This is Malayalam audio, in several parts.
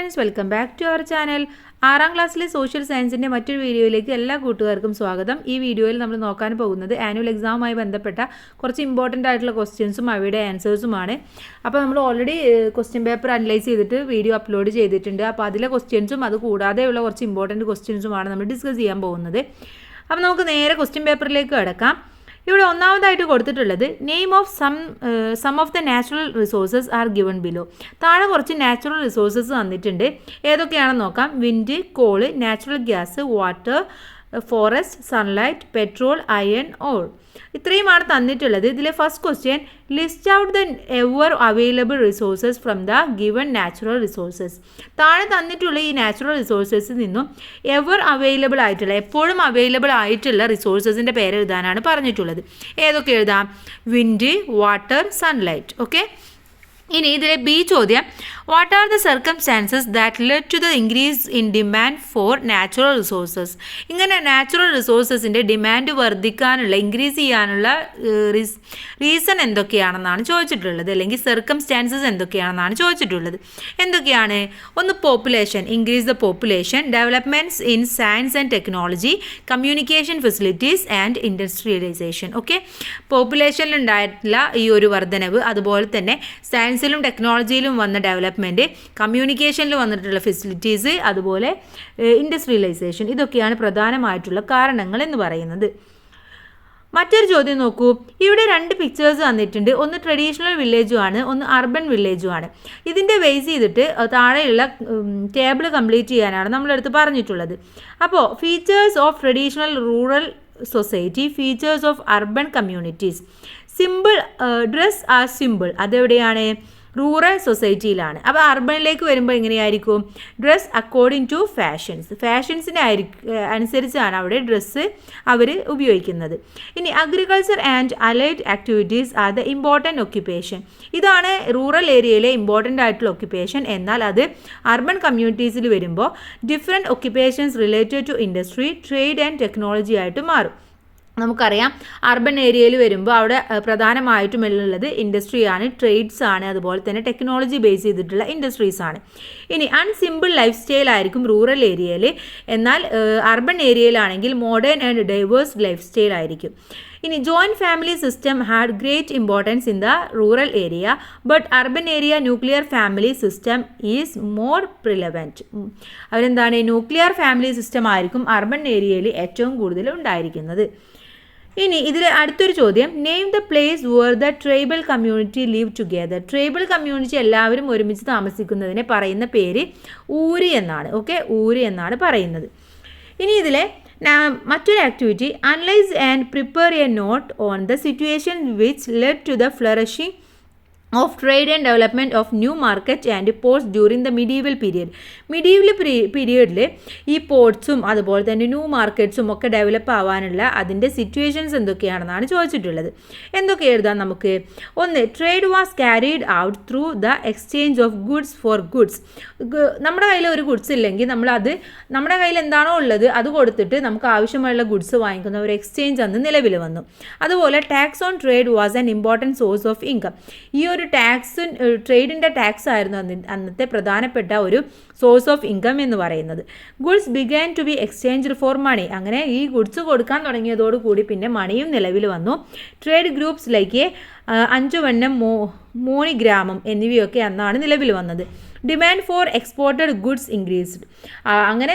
Friends, welcome back to our channel. 6ാം ക്ലാസ്സിലെ സോഷ്യൽ സയൻസിൻ്റെ മറ്റൊരു വീഡിയോയിലേക്ക് എല്ലാ കൂട്ടുകാർക്കും സ്വാഗതം. ഈ വീഡിയോയിൽ നമ്മൾ നോക്കാൻ പോകുന്നത് ആനുവൽ എക്സാമുമായി ബന്ധപ്പെട്ട കുറച്ച് ഇമ്പോർട്ടൻ്റ് ആയിട്ടുള്ള ക്വസ്റ്റ്യൻസും അവയുടെ ആൻസേഴ്സുമാണ്. അപ്പോൾ നമ്മൾ ഓൾറെഡി ക്വസ്റ്റ്യൻ പേപ്പർ അനലൈസ് ചെയ്തിട്ട് വീഡിയോ അപ്ലോഡ് ചെയ്തിട്ടുണ്ട്. അപ്പോൾ അതിലെ ക്വസ്റ്റ്യൻസും അത് കൂടാതെയുള്ള കുറച്ച് ഇമ്പോർട്ടൻറ്റ് ക്വസ്റ്റ്യൻസുമാണ് നമ്മൾ ഡിസ്കസ് ചെയ്യാൻ പോകുന്നത്. അപ്പോൾ നമുക്ക് നേരെ ക്വസ്റ്റ്യൻ പേപ്പറിലേക്ക് കിടക്കാം. ഇവിടെ ഒന്നാമതായിട്ട് കൊടുത്തിട്ടുള്ളത് name of some of the natural resources are given below. താഴെ കുറച്ച് നാച്ചുറൽ റിസോഴ്സസ് തന്നിട്ടുണ്ട്. ഏതൊക്കെയാണെന്ന് നോക്കാം. Wind, coal, natural gas, water, forest, sunlight, petrol, iron, oil. ഇത്രയുമാണ് തന്നിട്ടുള്ളത്. ഇതിലെ first question, list out the ever available resources from the given natural resources. താഴെ തന്നിട്ടുള്ള ഈ നാച്ചുറൽ റിസോഴ്സസിൽ നിന്നും എവർ അവൈലബിൾ ആയിട്ടുള്ള, എപ്പോഴും അവൈലബിൾ ആയിട്ടുള്ള റിസോഴ്സസിൻ്റെ പേര് എഴുതാനാണ് പറഞ്ഞിട്ടുള്ളത്. ഏതൊക്കെ എഴുതാം? Wind, water, sunlight. ഓക്കെ. ഇനി ഇതിലെ ബി ചോദ്യം, what are the circumstances that led to the increase in demand for natural resources. ഇങ്ങനെ നാച്ചുറൽ റിസോഴ്സസിൻ്റെ ഡിമാൻഡ് വർദ്ധിക്കാനുള്ള, ഇൻക്രീസ് ചെയ്യാനുള്ള റീസൺ എന്തൊക്കെയാണെന്നാണ് ചോദിച്ചിട്ടുള്ളത്, അല്ലെങ്കിൽ സർക്കംസ്റ്റാൻസസ് എന്തൊക്കെയാണെന്നാണ് ചോദിച്ചിട്ടുള്ളത്. എന്തൊക്കെയാണ്? ഒന്ന്, population, increase the population, developments in science and technology, communication facilities and industrialisation. Okay. പോപ്പുലേഷനിലുണ്ടായിട്ടുള്ള ഈ ഒരു വർധനവ്, അതുപോലെ തന്നെ സയൻസിലും ടെക്നോളജിയിലും വന്ന ഡെവലപ്മെൻറ്റ്, കമ്മ്യൂണിക്കേഷനിൽ വന്നിട്ടുള്ള ഫെസിലിറ്റീസ്, അതുപോലെ ഇൻഡസ്ട്രിയലൈസേഷൻ, ഇതൊക്കെയാണ് പ്രധാനമായിട്ടുള്ള കാരണങ്ങൾ എന്ന് പറയുന്നത്. മറ്റൊരു ചോദ്യം നോക്കൂ. ഇവിടെ 2 പിക്ചേഴ്സ് തന്നിട്ടുണ്ട്. ഒന്ന് ട്രഡീഷണൽ വില്ലേജുമാണ്, ഒന്ന് അർബൻ വില്ലേജുമാണ്. ഇതിൻ്റെ ബേസ് ചെയ്തിട്ട് താഴെയുള്ള ടേബിൾ കംപ്ലീറ്റ് ചെയ്യാനാണ് നമ്മളെടുത്ത് പറഞ്ഞിട്ടുള്ളത്. അപ്പോൾ features of traditional rural society, features of urban communities. Simple, dress are simple, അതെവിടെയാണ്? റൂറൽ സൊസൈറ്റിയിലാണ്. അപ്പോൾ അർബനിലേക്ക് വരുമ്പോൾ എങ്ങനെയായിരിക്കും? ഡ്രസ് അക്കോർഡിംഗ് ടു ഫാഷൻസിന് അനുസരിച്ചാണ് അവിടെ ഡ്രസ്സ് അവർ ഉപയോഗിക്കുന്നത്. ഇനി agriculture and allied activities are the important occupation. ഇതാണ് റൂറൽ ഏരിയയിലെ ഇമ്പോർട്ടൻ്റ് ആയിട്ടുള്ള ഒക്യുപ്പേഷൻ. എന്നാൽ അത് അർബൻ കമ്മ്യൂണിറ്റീസിൽ വരുമ്പോൾ different occupations related to industry, trade and technology ആയിട്ട് മാറും. നമുക്കറിയാം, അർബൻ ഏരിയയിൽ വരുമ്പോൾ അവിടെ പ്രധാനമായിട്ടും ഉള്ളത് ഇൻഡസ്ട്രിയാണ്, ട്രേഡ്സ് ആണ്, അതുപോലെ തന്നെ ടെക്നോളജി ബേസ് ചെയ്തിട്ടുള്ള ഇൻഡസ്ട്രീസ് ആണ്. ഇനി അൺസിമ്പിൾ ലൈഫ് സ്റ്റൈൽ ആയിരിക്കും റൂറൽ ഏരിയയിൽ, എന്നാൽ അർബൻ ഏരിയയിലാണെങ്കിൽ modern and diverse life style ആയിരിക്കും. ഇനി joint family system had great importance in the rural area, but urban area nuclear family system is more prevalent. അവരെന്താണ്? ന്യൂക്ലിയർ ഫാമിലി സിസ്റ്റം ആയിരിക്കും അർബൻ ഏരിയയിൽ ഏറ്റവും കൂടുതൽ ഉണ്ടായിരിക്കുന്നത്. ഇനി ഇതിൽ അടുത്തൊരു ചോദ്യം, name the place where the tribal community live together. Tribal community എല്ലാവരും ഒരുമിച്ച് താമസിക്കുന്നതിനെ പറയുന്ന പേര് ഊരി എന്നാണ്. ഓക്കെ, ഊരി എന്നാണ് പറയുന്നത്. ഇനി ഇതിലെ മറ്റൊരു activity, analyse and prepare a note on the situation which led to the flourishing of trade and development of new market and ports during the medieval period. Medieval പീരിയഡിൽ ഈ പോർട്സും അതുപോലെ തന്നെ ന്യൂ മാർക്കറ്റ്സും ഒക്കെ ഡെവലപ്പ് ആവാനുള്ള അതിൻ്റെ സിറ്റുവേഷൻസ് എന്തൊക്കെയാണെന്നാണ് ചോദിച്ചിട്ടുള്ളത്. എന്തൊക്കെ എഴുതാം നമുക്ക്? ഒന്ന്, trade was carried out through the exchange of goods for goods. നമ്മുടെ കയ്യിൽ ഒരു ഗുഡ്സ് ഇല്ലെങ്കിൽ നമ്മളത്, നമ്മുടെ കയ്യിൽ എന്താണോ ഉള്ളത് അത് കൊടുത്തിട്ട് നമുക്ക് ആവശ്യമുള്ള ഗുഡ്സ് വാങ്ങിക്കുന്ന ഒരു എക്സ്ചേഞ്ച് അന്ന് നിലവിൽ വന്നു. അതുപോലെ tax on trade was an important source of income. ഈ ഒരു ട്രേഡിൻ്റെ ടാക്സ് ആയിരുന്നു അന്നത്തെ പ്രധാനപ്പെട്ട ഒരു സോഴ്സ് ഓഫ് ഇൻകം എന്ന് പറയുന്നത്. Goods began to be exchanged for money. അങ്ങനെ ഈ ഗുഡ്സ് കൊടുക്കാൻ തുടങ്ങിയതോടുകൂടി പിന്നെ മണിയും നിലവിൽ വന്നു. ട്രേഡ് ഗ്രൂപ്പ്സ് ലൈക്ക് 5 വണ്ണം, മോണിഗ്രാമം എന്നിവയൊക്കെ അന്നാണ് നിലവിൽ വന്നത്. Demand for exported goods increased. അങ്ങനെ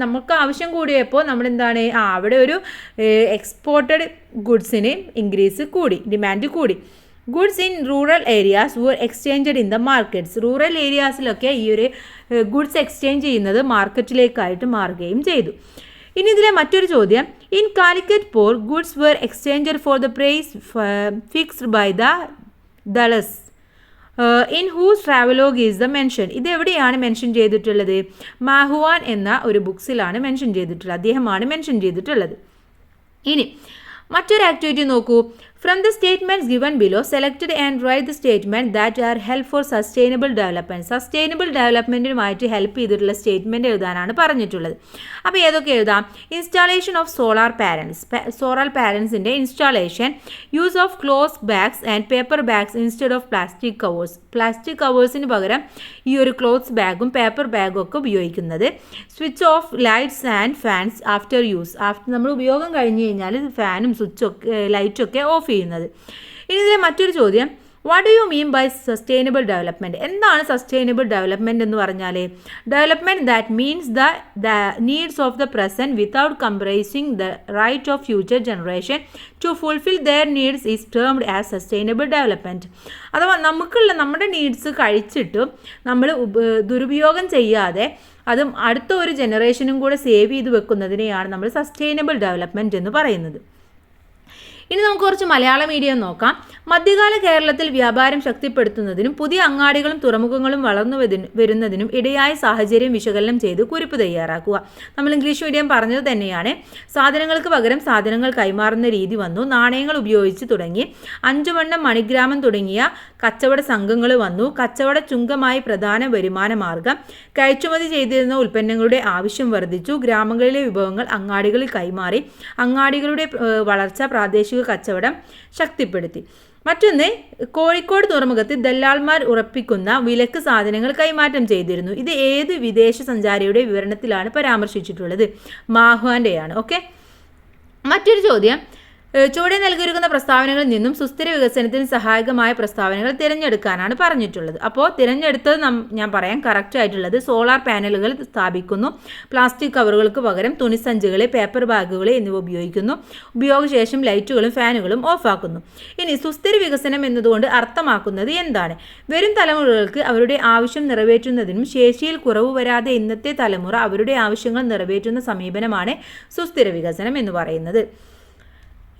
നമുക്ക് ആവശ്യം കൂടിയപ്പോൾ നമ്മളെന്താണ്, അവിടെ ഒരു എക്സ്പോർട്ടഡ് ഗുഡ്സിന് ഇൻക്രീസ് കൂടി, ഡിമാൻഡ് കൂടി. Goods in rural areas were exchanged in the markets. Rural ഏരിയാസിലൊക്കെ ഈ ഒരു ഗുഡ്സ് എക്സ്ചേഞ്ച് ചെയ്യുന്നത് മാർക്കറ്റിലേക്കായിട്ട് മാറുകയും ചെയ്തു. ഇനി ഇതിലെ മറ്റൊരു ചോദ്യം, in Calicut port goods were exchanged for the price fixed by the dalals in whose travelogue is the mention. ഇത് എവിടെയാണ് മെൻഷൻ ചെയ്തിട്ടുള്ളത്? മാഹുവാൻ എന്ന ഒരു ബുക്സിലാണ് മെൻഷൻ ചെയ്തിട്ടുള്ളത്. അദ്ദേഹമാണ് മെൻഷൻ ചെയ്തിട്ടുള്ളത്. ഇനി മറ്റൊരു ആക്ടിവിറ്റി നോക്കൂ. From the statements given below, selected and write the statement that are help for sustainable development. Sustainable ഡെവലപ്മെൻറ്റിനുമായിട്ട് ഹെൽപ്പ് ചെയ്തിട്ടുള്ള സ്റ്റേറ്റ്മെൻറ്റ് എഴുതാനാണ് പറഞ്ഞിട്ടുള്ളത്. അപ്പോൾ ഏതൊക്കെ എഴുതാം? ഇൻസ്റ്റാളേഷൻ ഓഫ് സോളാർ പാനൽസിൻ്റെ installation, use of cloth bags and paper bags instead of plastic കവേഴ്സിന് പകരം ഈ ഒരു ക്ലോത്ത് ബാഗും പേപ്പർ ബാഗും ഒക്കെ ഉപയോഗിക്കുന്നത്, switch off lights and fans after use, നമ്മൾ ഉപയോഗം കഴിഞ്ഞ് കഴിഞ്ഞാൽ ഫാനും സ്വിച്ചൊക്കെ ലൈറ്റൊക്കെ ഓഫ് ചെയ്യുന്നത്. ഇനി ഇതിലെ മറ്റൊരു ചോദ്യം, what do you mean by sustainable development? എന്താണ് സസ്റ്റൈനബിൾ ഡെവലപ്മെൻറ്റ് എന്ന് പറഞ്ഞാൽ? Development that means the needs of the present without comprising the right of future generation to fulfil their needs is termed as sustainable development. അഥവാ നമ്മുടെ നീഡ്സ് കഴിച്ചിട്ട് നമ്മൾ ദുരുപയോഗം ചെയ്യാതെ അതും അടുത്ത ഒരു ജനറേഷനും കൂടെ സേവ് ചെയ്ത് വെക്കുന്നതിനെയാണ് നമ്മൾ സസ്റ്റൈനബിൾ ഡെവലപ്മെൻറ്റ് എന്ന് പറയുന്നത്. ഇനി നമുക്ക് കുറച്ച് മലയാള മീഡിയം നോക്കാം. മധ്യകാല കേരളത്തിൽ വ്യാപാരം ശക്തിപ്പെടുത്തുന്നതിനും പുതിയ അങ്ങാടികളും തുറമുഖങ്ങളും വളർന്നു വരുന്നതിനും ഇടയായ സാഹചര്യം വിശകലനം ചെയ്ത് കുറിപ്പ് തയ്യാറാക്കുക. നമ്മൾ ഇംഗ്ലീഷ് മീഡിയം പറഞ്ഞത് തന്നെയാണ്. സാധനങ്ങൾക്ക് പകരം സാധനങ്ങൾ കൈമാറുന്ന രീതി വന്നു, നാണയങ്ങൾ ഉപയോഗിച്ച് തുടങ്ങി, അഞ്ചുവണ്ണം, മണിഗ്രാമം തുടങ്ങിയ കച്ചവട സംഘങ്ങൾ വന്നു, കച്ചവട ചുങ്കമായി പ്രധാന വരുമാന മാർഗം, കയറ്റുമതി ചെയ്തിരുന്ന ഉൽപ്പന്നങ്ങളുടെ ആവശ്യം വർദ്ധിച്ചു, ഗ്രാമങ്ങളിലെ വിഭവങ്ങൾ അങ്ങാടികളിൽ കൈമാറി, അങ്ങാടികളുടെ വളർച്ച പ്രാദേശിക കച്ചവടം ശക്തിപ്പെടുത്തി. മറ്റൊന്ന്, കോഴിക്കോട് തുറമുഖത്ത് ദല്ലാൾമാർ ഉറപ്പിക്കുന്ന വിലക്ക് സാധനങ്ങൾ കൈമാറ്റം ചെയ്തിരുന്നു. ഇത് ഏത് വിദേശ സഞ്ചാരിയുടെ വിവരണത്തിലാണ് പരാമർശിച്ചിട്ടുള്ളത്? മാഹ്വാൻ്റെയാണ്. ഓക്കെ. മറ്റൊരു ചോദ്യം, ചുവടെ നൽകിയിരിക്കുന്ന പ്രസ്താവനകളിൽ നിന്നും സുസ്ഥിര വികസനത്തിന് സഹായകമായ പ്രസ്താവനകൾ തിരഞ്ഞെടുക്കാനാണ് പറഞ്ഞിട്ടുള്ളത്. അപ്പോൾ തിരഞ്ഞെടുത്തത് ഞാൻ പറയാം കറക്റ്റ് ആയിട്ടുള്ളത്. സോളാർ പാനലുകൾ സ്ഥാപിക്കുന്നു, പ്ലാസ്റ്റിക് കവറുകൾക്ക് പകരം തുണിസഞ്ചികൾ, പേപ്പർ ബാഗുകൾ എന്നിവ ഉപയോഗിക്കുന്നു, ഉപയോഗശേഷം ലൈറ്റുകളും ഫാനുകളും ഓഫാക്കുന്നു. ഇനി സുസ്ഥിര വികസനം എന്നതുകൊണ്ട് അർത്ഥമാക്കുന്നത് എന്താണ്? വരും തലമുറകൾക്ക് അവരുടെ ആവശ്യം നിറവേറ്റുന്നതിനും ശേഷിയിൽ കുറവ് വരാതെ ഇന്നത്തെ തലമുറ അവരുടെ ആവശ്യങ്ങൾ നിറവേറ്റുന്ന സമീപനമാണ് സുസ്ഥിര വികസനം എന്ന് പറയുന്നത്.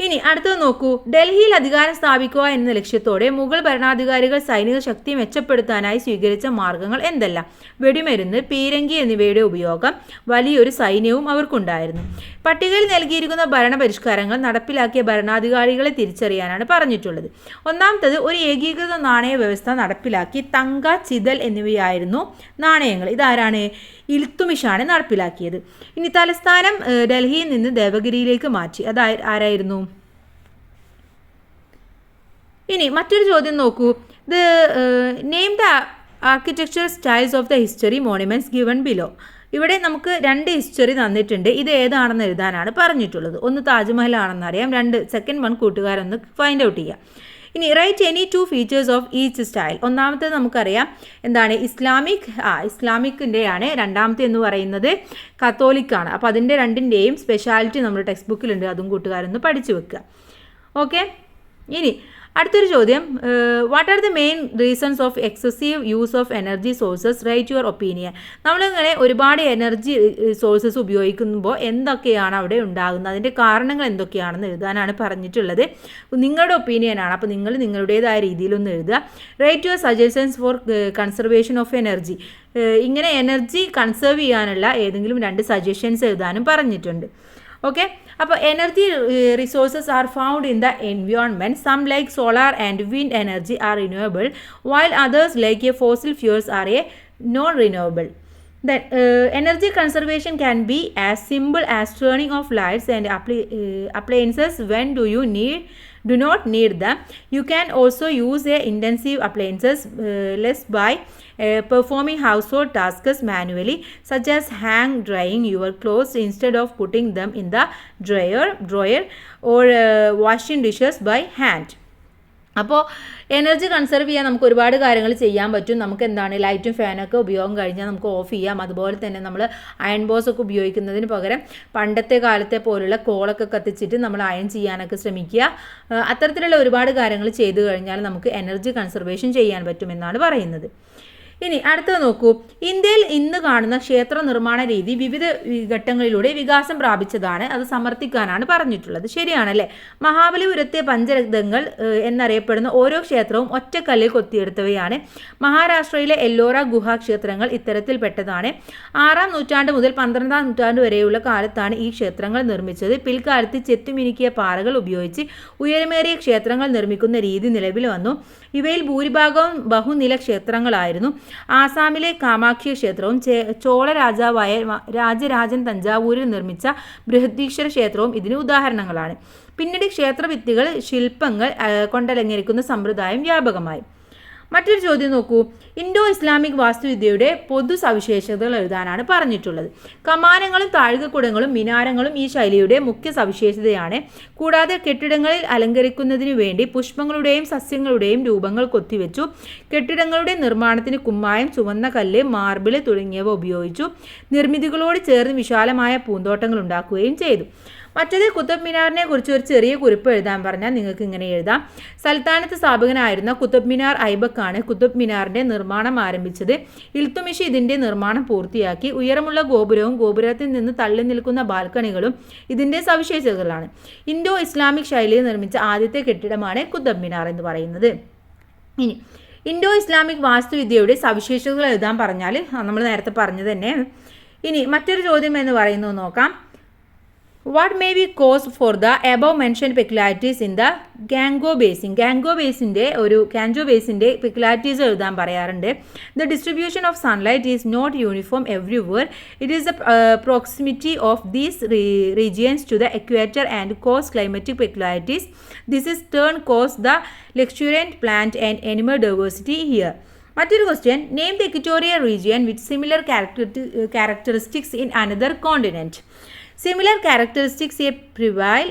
ഇനി അടുത്തത് നോക്കൂ. ഡൽഹിയിൽ അധികാരം സ്ഥാപിക്കുക എന്ന ലക്ഷ്യത്തോടെ മുഗൾ ഭരണാധികാരികൾ സൈനിക ശക്തി മെച്ചപ്പെടുത്താനായി സ്വീകരിച്ച മാർഗങ്ങൾ എന്തെല്ലാം? വെടിമരുന്ന്, പീരങ്കി എന്നിവയുടെ ഉപയോഗം, വലിയൊരു സൈന്യവും അവർക്കുണ്ടായിരുന്നു. പട്ടികയിൽ നൽകിയിരിക്കുന്ന ഭരണപരിഷ്കാരങ്ങൾ നടപ്പിലാക്കിയ ഭരണാധികാരികളെ തിരിച്ചറിയാനാണ് പറഞ്ഞിട്ടുള്ളത്. ഒന്നാമത്തത്, ഒരു ഏകീകൃത നാണയ വ്യവസ്ഥ നടപ്പിലാക്കി. തങ്ക, ചിതൽ എന്നിവയായിരുന്നു നാണയങ്ങൾ. ഇതാരാണ്? ഇൽത്തുമിഷാണ് നടപ്പിലാക്കിയത്. ഇനി തലസ്ഥാനം ഡൽഹിയിൽ നിന്ന് ദേവഗിരിയിലേക്ക് മാറ്റി. അത് ആരായിരുന്നു? ഇനി മറ്റൊരു ചോദ്യം നോക്കൂ. Name the architecture styles of the history monuments given below. ഇവിടെ നമുക്ക് രണ്ട് ഹിസ്റ്ററി തന്നിട്ടുണ്ട്. ഇത് ഏതാണെന്ന് എഴുതാനാണ് പറഞ്ഞിട്ടുള്ളത്. ഒന്ന് താജ്മഹൽ ആണെന്നറിയാം, സെക്കൻഡ് വൺ കൂട്ടുകാരൊന്ന് ഫൈൻഡ് ഔട്ട് ചെയ്യാം. ഇനി write any two features of each style. ഒന്നാമത്തേത് നമുക്കറിയാം എന്താണ്? ഇസ്ലാമിക്കിൻ്റെയാണ്. രണ്ടാമത്തെ എന്ന് പറയുന്നത് കത്തോലിക്കാണ്. അപ്പോൾ അതിൻ്റെ രണ്ടിൻ്റെയും സ്പെഷ്യാലിറ്റി നമ്മുടെ ടെക്സ്റ്റ് ബുക്കിലുണ്ട്. അതും കൂട്ടുകാരൊന്ന് പഠിച്ചു വെക്കുക. ഓക്കെ. ഇനി അടുത്തൊരു ചോദ്യം, what are the main reasons of excessive use of energy sources? Write your opinion. നമ്മളിങ്ങനെ ഒരുപാട് എനർജി സോഴ്സസ് ഉപയോഗിക്കുമ്പോൾ എന്തൊക്കെയാണ് അവിടെ ഉണ്ടാകുന്നത്, അതിൻ്റെ കാരണങ്ങൾ എന്തൊക്കെയാണെന്ന് എഴുതാനാണ് പറഞ്ഞിട്ടുള്ളത്. നിങ്ങളുടെ ഒപ്പീനിയനാണ്. അപ്പോൾ നിങ്ങൾ നിങ്ങളുടേതായ രീതിയിലൊന്ന് എഴുതുക. Write your suggestions for conservation of energy. ഇങ്ങനെ എനർജി കൺസേർവ് ചെയ്യാനുള്ള ഏതെങ്കിലും 2 സജഷൻസ് എഴുതാനും പറഞ്ഞിട്ടുണ്ട്. ഓക്കെ. അപ്പോൾ energy resources are found in the environment. Some like solar and wind energy are renewable, while others like fossil fuels are non renewable. Then energy conservation can be as simple as turning off lights and appliances when do not need them. You can also use intensive appliances less by performing household tasks manually, such as hang drying your clothes instead of putting them in the dryer or washing dishes by hand. അപ്പോൾ എനർജി കൺസർവ് ചെയ്യാൻ നമുക്ക് ഒരുപാട് കാര്യങ്ങൾ ചെയ്യാൻ പറ്റും. നമുക്ക് എന്താണ്, ലൈറ്റും ഫാനൊക്കെ ഉപയോഗം കഴിഞ്ഞാൽ നമുക്ക് ഓഫ് ചെയ്യാം. അതുപോലെ തന്നെ നമ്മൾ അയൺ ബോക്സ് ഒക്കെ ഉപയോഗിക്കുന്നതിന് പകരം പണ്ടത്തെ കാലത്തെ പോലുള്ള കോളൊക്കെ കത്തിച്ചിട്ട് നമ്മൾ അയൺ ചെയ്യാനൊക്കെ ശ്രമിക്കുക. അത്തരത്തിലുള്ള ഒരുപാട് കാര്യങ്ങൾ ചെയ്തു കഴിഞ്ഞാൽ നമുക്ക് എനർജി കൺസർവേഷൻ ചെയ്യാൻ പറ്റുമെന്നാണ് പറയുന്നത്. ഇനി അടുത്തത് നോക്കൂ. ഇന്ത്യയിൽ ഇന്ന് കാണുന്ന ക്ഷേത്ര നിർമ്മാണ രീതി വിവിധ ഘട്ടങ്ങളിലൂടെ വികാസം പ്രാപിച്ചതാണ്. അത് സമർത്ഥിക്കാനാണ് പറഞ്ഞിട്ടുള്ളത്. ശരിയാണല്ലേ? മഹാബലിപുരത്തെ പഞ്ചരത്നങ്ങൾ എന്നറിയപ്പെടുന്ന ഓരോ ക്ഷേത്രവും ഒറ്റക്കല്ലിൽ കൊത്തിയെടുത്തവയാണ്. മഹാരാഷ്ട്രയിലെ എല്ലോറ ഗുഹാക്ഷേത്രങ്ങൾ ഇത്തരത്തിൽപ്പെട്ടതാണ്. 6-ാം നൂറ്റാണ്ട് മുതൽ 12-ാം നൂറ്റാണ്ട് വരെയുള്ള കാലത്താണ് ഈ ക്ഷേത്രങ്ങൾ നിർമ്മിച്ചത്. പിൽക്കാലത്ത് ചെത്തുമിനുക്കിയ പാറകൾ ഉപയോഗിച്ച് ഉയരമേറിയ ക്ഷേത്രങ്ങൾ നിർമ്മിക്കുന്ന രീതി നിലവിൽ വന്നു. ഇവയിൽ ഭൂരിഭാഗവും ബഹുനില ക്ഷേത്രങ്ങളായിരുന്നു. ആസാമിലെ കാമാക്ഷി ക്ഷേത്രവും ചോള രാജാവായ രാജരാജൻ തഞ്ചാവൂരിൽ നിർമ്മിച്ച ബൃഹദീശ്വര ക്ഷേത്രവും ഇതിന് ഉദാഹരണങ്ങളാണ്. പിന്നീട് ക്ഷേത്രഭിത്തികൾ ശില്പങ്ങൾ കൊണ്ടലങ്കരിക്കുന്ന സമ്പ്രദായം വ്യാപകമായി. മറ്റൊരു ചോദ്യം നോക്കൂ. ഇൻഡോ ഇസ്ലാമിക് വാസ്തുവിദ്യയുടെ പൊതു സവിശേഷതകൾ എഴുതാനാണ് പറഞ്ഞിട്ടുള്ളത്. കമാനങ്ങളും താഴികക്കുടങ്ങളും മിനാരങ്ങളും ഈ ശൈലിയുടെ മുഖ്യ സവിശേഷതയാണ്. കൂടാതെ കെട്ടിടങ്ങളിൽ അലങ്കരിക്കുന്നതിനു വേണ്ടി പുഷ്പങ്ങളുടെയും സസ്യങ്ങളുടെയും രൂപങ്ങൾ കൊത്തിവെച്ചു. കെട്ടിടങ്ങളുടെ നിർമ്മാണത്തിന് കുമ്മായം, ചുവന്ന കല്ല്, മാർബിള് തുടങ്ങിയവ ഉപയോഗിച്ചു. നിർമ്മിതികളോട് ചേർന്ന് വിശാലമായ പൂന്തോട്ടങ്ങൾ ഉണ്ടാക്കുകയും ചെയ്തു. മറ്റേത് കുത്തബ് മിനാറിനെ കുറിച്ച് ഒരു ചെറിയ കുറിപ്പ് എഴുതാൻ പറഞ്ഞാൽ നിങ്ങൾക്ക് ഇങ്ങനെ എഴുതാം. സൽത്താനത്ത് സ്ഥാപകനായിരുന്ന കുത്തബ് മിനാർ ഐബക്കാണ് കുത്തബ് മിനാറിന്റെ നിർമ്മാണം ആരംഭിച്ചത്. ഇൽത്തുമിഷ് ഇതിന്റെ നിർമ്മാണം പൂർത്തിയാക്കി. ഉയരമുള്ള ഗോപുരവും ഗോപുരത്തിൽ നിന്ന് തള്ളി നിൽക്കുന്ന ബാൽക്കണികളും ഇതിന്റെ സവിശേഷതകളാണ്. ഇൻഡോ ഇസ്ലാമിക് ശൈലിയിൽ നിർമ്മിച്ച ആദ്യത്തെ കെട്ടിടമാണ് കുത്തബ് മിനാർ എന്ന് പറയുന്നത്. ഇനി ഇൻഡോ ഇസ്ലാമിക് വാസ്തുവിദ്യയുടെ സവിശേഷതകൾ എഴുതാൻ പറഞ്ഞാൽ നമ്മൾ നേരത്തെ പറഞ്ഞത് തന്നെ. ഇനി മറ്റൊരു ചോദ്യം എന്ന് പറയുന്നത് നോക്കാം. What may be cause for the above mentioned peculiarities in the Gango Basin? Gango Basinന്റെ peculiarities എഴുതാൻ പറയാറുണ്ട്. The distribution of sunlight is not uniform everywhere. It is the proximity of these regions to the equator and cause climatic peculiarities. This is turn cause the luxuriant plant and animal diversity here. മറ്റൊരു question. Name the equatorial region with similar characteristics in another continent. Similar characteristics prevail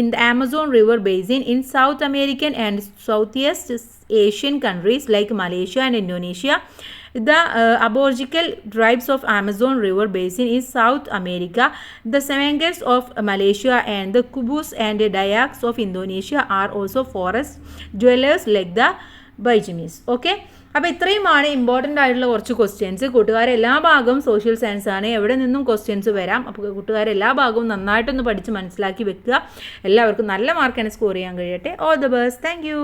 in the Amazon River Basin in South American and Southeast Asian countries like Malaysia and Indonesia. The Aboriginal tribes of Amazon River Basin in South America, the Semengers of Malaysia, and the Kubus and the Dayaks of Indonesia are also forest dwellers like the Bajamis. Okay. അപ്പോൾ ഇത്രയുമാണ് ഇമ്പോർട്ടൻ്റ് ആയിട്ടുള്ള കുറച്ച് ക്വസ്റ്റ്യൻസ്. കൂട്ടുകാരെ എല്ലാ ഭാഗവും സോഷ്യൽ സയൻസ് ആണ്. എവിടെ നിന്നും ക്വസ്റ്റ്യൻസ് വരാം. അപ്പോൾ കൂട്ടുകാരെ എല്ലാ ഭാഗവും നന്നായിട്ടൊന്ന് പഠിച്ച് മനസ്സിലാക്കി വെക്കുക. എല്ലാവർക്കും നല്ല മാർക്കാണ് സ്കോർ ചെയ്യാൻ കഴിയട്ടെ. All the best. Thank you.